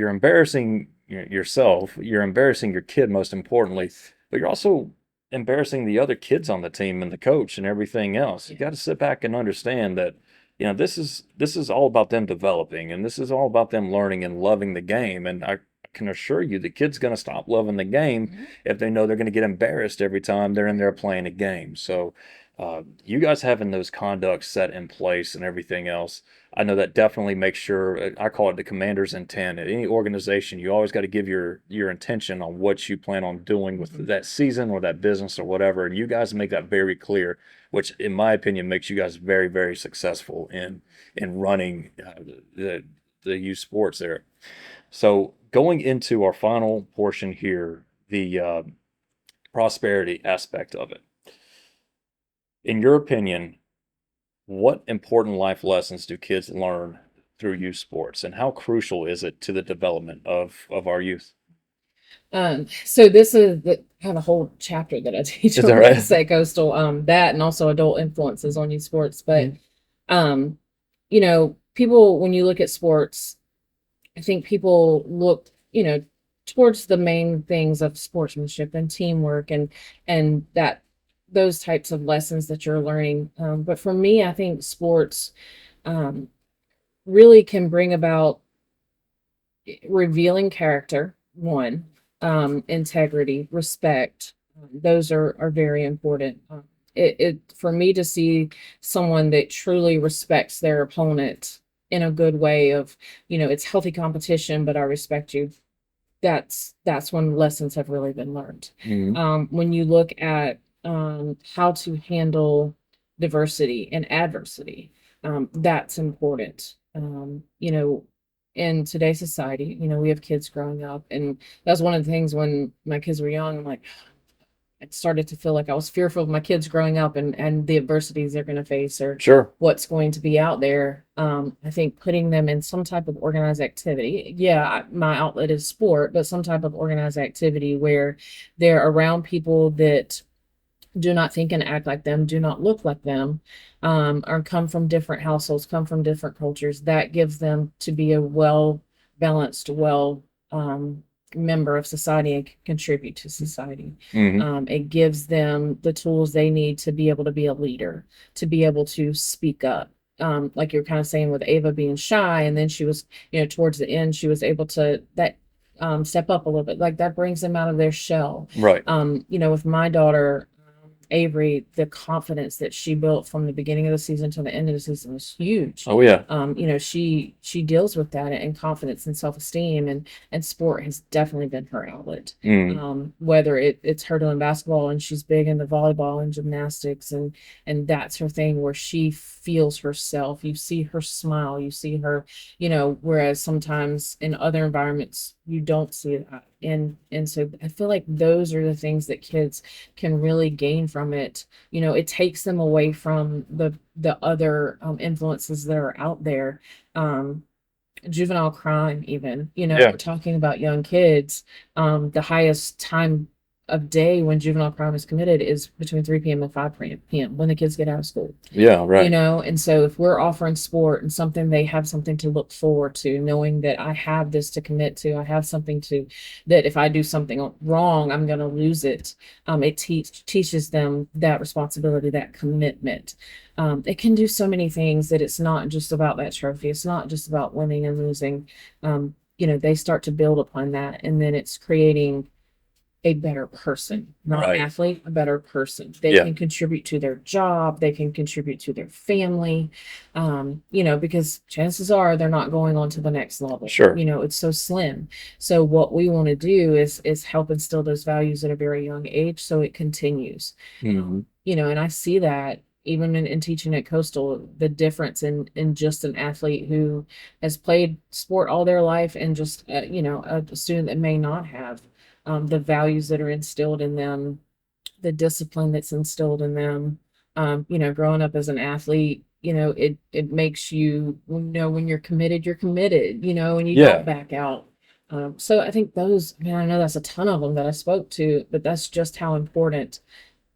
embarrassing yourself, you're embarrassing your kid most importantly, but you're also embarrassing the other kids on the team and the coach and everything else. You got to sit back and understand that, this is all about them developing, and this is all about them learning and loving the game. And I can assure you the kid's going to stop loving the game if they know they're going to get embarrassed every time they're in there playing a game. So you guys having those conducts set in place and everything else, I know that definitely makes sure, I call it the commander's intent. At any organization, you always got to give your intention on what you plan on doing with that season or that business or whatever. And you guys make that very clear, which in my opinion makes you guys very, very successful in running the youth sports there. So going into our final portion here, the prosperity aspect of it. In your opinion, what important life lessons do kids learn through youth sports, and how crucial is it to the development of our youth? So this is I have a whole chapter that I teach Is on that right? Say Coastal, that and also adult influences on youth sports. But um, people, when you look at sports, I think people look, towards the main things of sportsmanship and teamwork and that those types of lessons that you're learning. But for me, I think sports um, really can bring about revealing character, one, integrity, respect. Those are very important. It for me to see someone that truly respects their opponent in a good way of, it's healthy competition, but I respect you. That's when lessons have really been learned. When you look at how to handle diversity and adversity, that's important. In today's society, we have kids growing up, and that's one of the things when my kids were young, I'm like, I started to feel like I was fearful of my kids growing up and the adversities they're going to face or Sure. what's going to be out there. I think putting them in some type of organized activity. Yeah, my outlet is sport, but some type of organized activity where they're around people that do not think and act like them, do not look like them, or come from different households, come from different cultures. That gives them to be a well balanced, member of society and contribute to society. It gives them the tools they need to be able to be a leader, to be able to speak up. Like you're kind of saying with Ava being shy, and then she was, towards the end, she was able to step up a little bit. Like that brings them out of their shell. Right. With my daughter, Avery, the confidence that she built from the beginning of the season to the end of the season was huge. Oh yeah. She deals with that and confidence and self-esteem, and sport has definitely been her outlet. Mm. Whether it's her doing basketball and she's big into volleyball and gymnastics, and that's her thing where she feels herself. You see her smile, you see her, whereas sometimes in other environments you don't see that. And so I feel like those are the things that kids can really gain from it. It takes them away from the other influences that are out there. Um, Juvenile crime, even, Yeah. we're talking about young kids. The highest time of day when juvenile crime is committed is between 3 p.m. and 5 p.m. when the kids get out of school. Yeah. Right. And so if we're offering sport and something, they have something to look forward to, knowing that I have this to commit to, I have something to, that if I do something wrong, I'm going to lose it. It teaches them that responsibility, that commitment. It can do so many things that it's not just about that trophy. It's not just about winning and losing. They start to build upon that, and then it's creating a better person, not an Right. athlete, a better person. They Yeah. can contribute to their job, they can contribute to their family, because chances are they're not going on to the next level. Sure. It's so slim. So what we want to do is help instill those values at a very young age so it continues. Hmm. And I see that even in teaching at Coastal, the difference in just an athlete who has played sport all their life and just a student that may not have, the values that are instilled in them, the discipline that's instilled in them. Growing up as an athlete, it makes you, when you're committed, and you don't Yeah. back out. So I think those, man, I know that's a ton of them that I spoke to, but that's just how important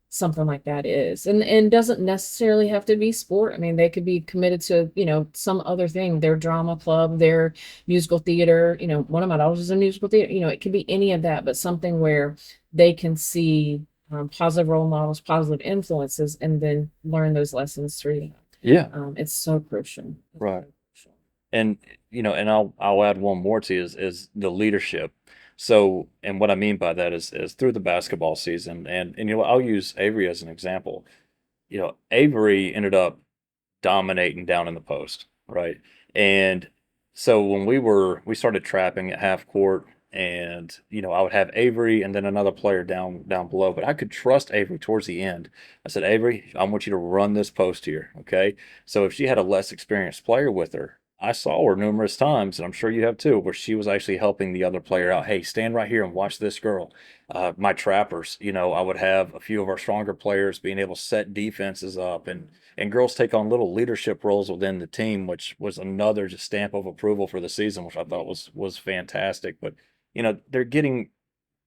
something like that is. And doesn't necessarily have to be sport. I mean, they could be committed to, some other thing, their drama club, their musical theater. One of my daughters is in musical theater. It could be any of that, but something where they can see positive role models, positive influences, and then learn those lessons through that. Yeah. It's so crucial. It's Right. so crucial. And and I'll add one more to you is the leadership. So, and what I mean by that is through the basketball season, and I'll use Avery as an example. Avery ended up dominating down in the post, right? And so when we started trapping at half court, and I would have Avery and then another player down below, but I could trust Avery towards the end. I said, Avery, I want you to run this post here, okay? So if she had a less experienced player with her, I saw her numerous times, and I'm sure you have too, where she was actually helping the other player out. Hey, stand right here and watch this girl. My trappers, I would have a few of our stronger players being able to set defenses up, and girls take on little leadership roles within the team, which was another just stamp of approval for the season, which I thought was fantastic. But they're getting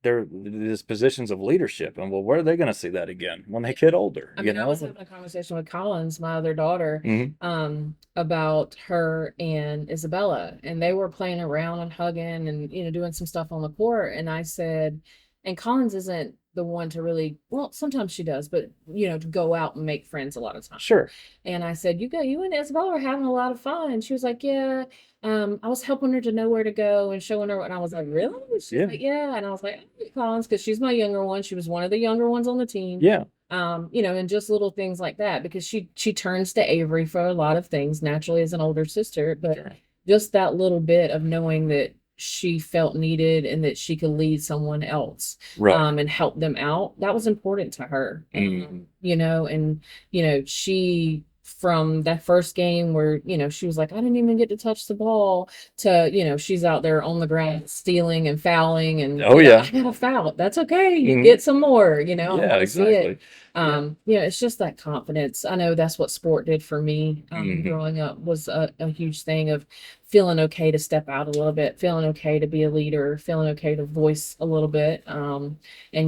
these positions of leadership, and well, where are they going to see that again when they get older? I mean, I was having a conversation with Collins, my other daughter, Hmm. about her and Isabella, and they were playing around and hugging and doing some stuff on the court. And I said, and Collins isn't the one to really, well, sometimes she does, but to go out and make friends a lot of times. Sure. And I said, you and Isabella are having a lot of fun. And she was like, yeah. I was helping her to know where to go and showing her, and I was like, really? She's Yeah. like, yeah. And I was like, "Okay, Collins," because she's my younger one. She was one of the younger ones on the team. Yeah. And just little things like that, because she turns to Avery for a lot of things naturally as an older sister, but Sure. just that little bit of knowing that she felt needed and that she could lead someone else, Right. and help them out, that was important to her. Mhm. And she, from that first game where she was like, I didn't even get to touch the ball, to she's out there on the ground stealing and fouling, and Oh yeah. I got a foul, that's okay, you Mhm. get some more, I Yeah. want to see it. Exactly. Yeah. It's just that confidence. I know that's what sport did for me. Mhm. Growing up was a huge thing of feeling okay to step out a little bit, feeling okay to be a leader, feeling okay to voice a little bit, and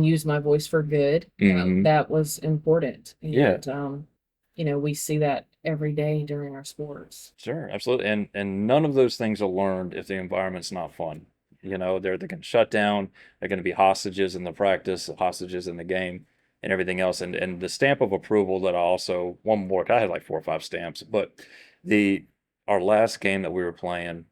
use my voice for good. Mhm. That was important. Yeah. And we see that every day during our sports. Sure, absolutely. And none of those things are learned if the environment's not fun. They're going to shut down, they're going to be hostages in the practice, hostages in the game, and everything else. And the stamp of approval that I also one more, I had like 4 or 5 stamps, but the our last game that we were playing,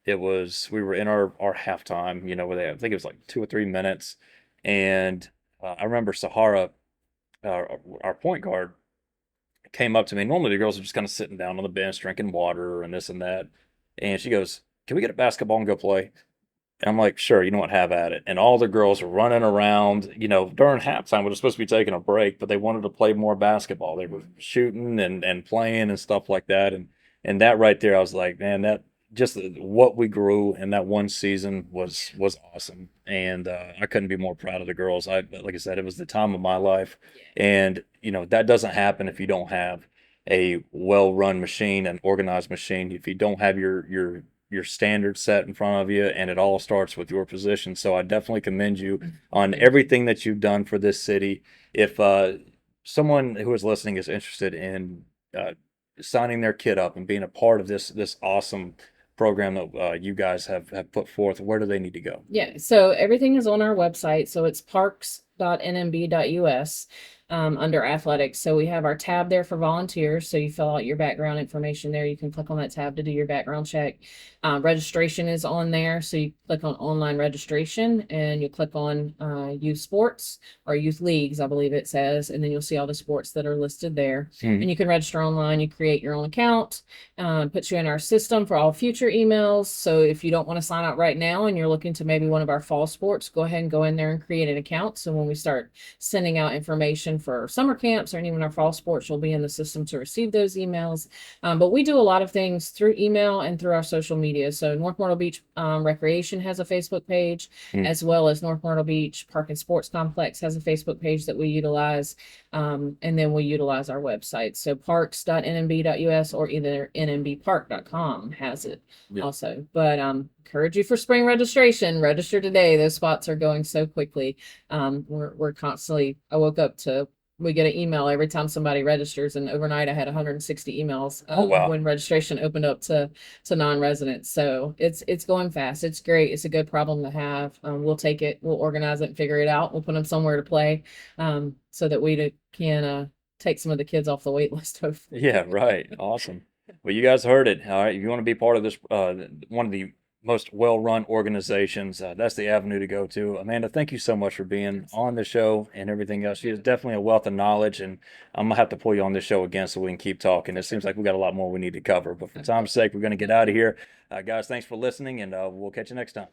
we were in our halftime, where I think it was like 2 or 3 minutes, and I remember Sahara. our point guard came up to me. Normally the girls are just kind of sitting down on the bench drinking water and this and that. And she goes, "Can we get a basketball and go play?" And I'm like, "Sure, you know what, have at it." And all the girls are running around, during halftime. We were supposed to be taking a break, but they wanted to play more basketball. They were shooting and playing and stuff like that. And that right there, I was like, man, that just what we grew in that one season was awesome. And I couldn't be more proud of the girls. Like I said, it was the time of my life. And that doesn't happen if you don't have a well-run machine, an organized machine. If you don't have your standards set in front of you, and it all starts with your position. So I definitely commend you on everything that you've done for this city. If someone who is listening is interested in signing their kid up and being a part of this awesome program that you guys have put forth, where do they need to go? Yeah, so everything is on our website. So it's parks.nmb.us under athletics. So we have our tab there for volunteers. So you fill out your background information there. You can click on that tab to do your background check. Registration is on there. So you click on online registration and you click on youth sports or youth leagues, I believe it says, and then you'll see all the sports that are listed there. Mhm. And you can register online. You create your own account, puts you in our system for all future emails. So if you don't want to sign up right now and you're looking to maybe one of our fall sports, go ahead and go in there and create an account. So when we start sending out information for summer camps or even our fall sports, you'll be in the system to receive those emails. But we do a lot of things through email and through our social media. So North Myrtle Beach Recreation has a Facebook page, as well as North Myrtle Beach Park and Sports Complex has a Facebook page that we utilize. And then we utilize our website. So parks.nmb.us or either nmbpark.com has it also. But encourage you for spring registration. Register today. Those spots are going so quickly. We're constantly, I woke up to, we get an email every time somebody registers, and overnight I had 160 emails Wow. when registration opened up to non-residents. So it's going fast. It's great. It's a good problem to have. We'll take it, we'll organize it and figure it out. We'll put them somewhere to play so that we can take some of the kids off the wait list. Hopefully. Yeah, right. Awesome. Well, you guys heard it. All right. If you want to be part of this, one of the most well-run organizations, that's the avenue to go to. Amanda, thank you so much for being on the show and everything else. She is definitely a wealth of knowledge, and I'm gonna have to pull you on this show again so we can keep talking. It seems like we got a lot more we need to cover, but for time's sake, we're gonna get out of here. Guys, thanks for listening, and we'll catch you next time.